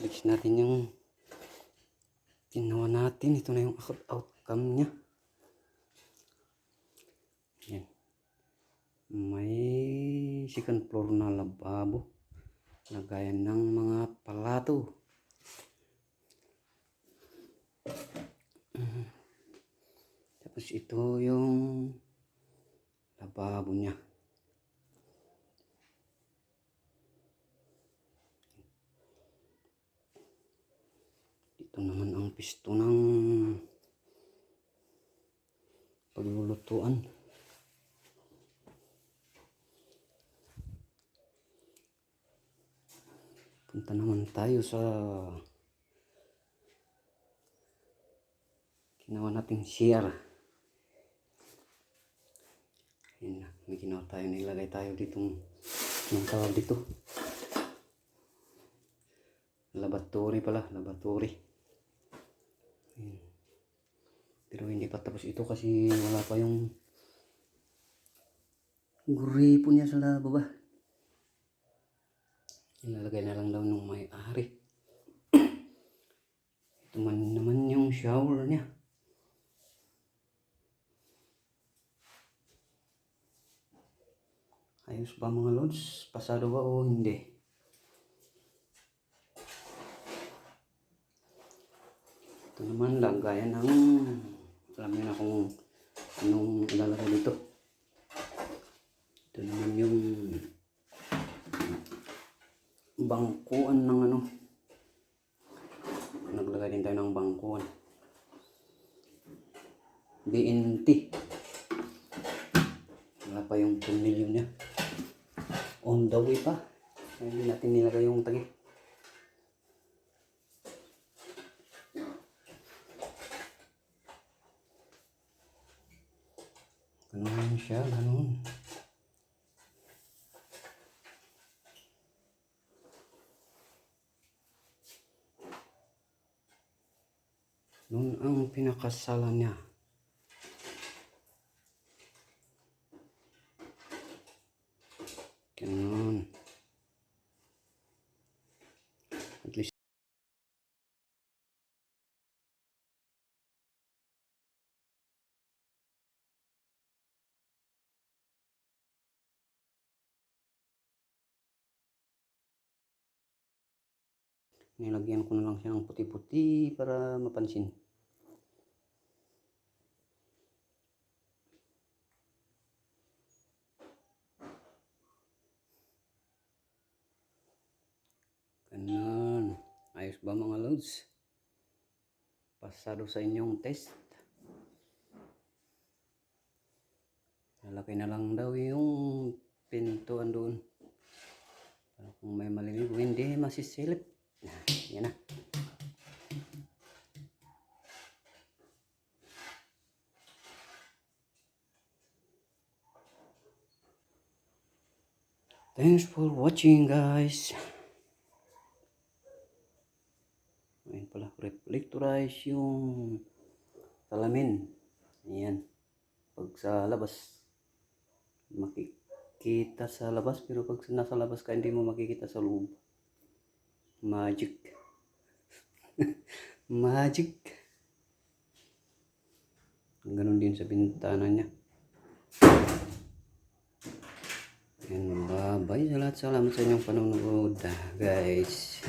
Flex natin yung ginawa natin. Ito na yung outcome niya. Yan. May second floor na lababo. Lagayan ng mga palato. Tapos ito yung lababo niya. Ito naman ang pisto ng paglulutuan. Punta naman tayo sa ginawa nating CR. Ayan na, may ginawa tayo, nilagay tayo dito ng tawag dito. Laboratory pala, laboratory. Ayan. Pero hindi pa tapos ito kasi wala pa yung gripo niya sa baba. Ilalagay na lang daw ng may-ari. Ito man naman yung shower niya. Ayos ba mga lods? Pasado ba o hindi? Ito naman lagayan ng, alam niyo na kung anong ilalagay dito. Ito naman yung bangkuan ng ano. Naglagay din tayo ng bangkuan. BNT. Wala pa yung 2 million niya. On the way pa. Hindi natin nilagay yung tagi. Ganun siya, ganun. Noon ang pinakasala niya. Ganun. At least nilagyan ko na lang siya ng puti-puti para mapansin. Ganun. Ayos ba mga loads? Pasado sa inyong test. Lalaki na lang daw yung pintuan doon. Para kung may malinig, hindi masisilip. Yan na. Thanks for watching guys. Ayan pala, reflectorize yung salamin. Ayan. Pag sa labas, makikita sa labas. Pero pag nasa labas ka, hindi mo makikita sa loob. Magic. Magic. Ganun din sa bintana niya. Ayan, bye-bye sa lahat. Salamat sa inyong panonood guys.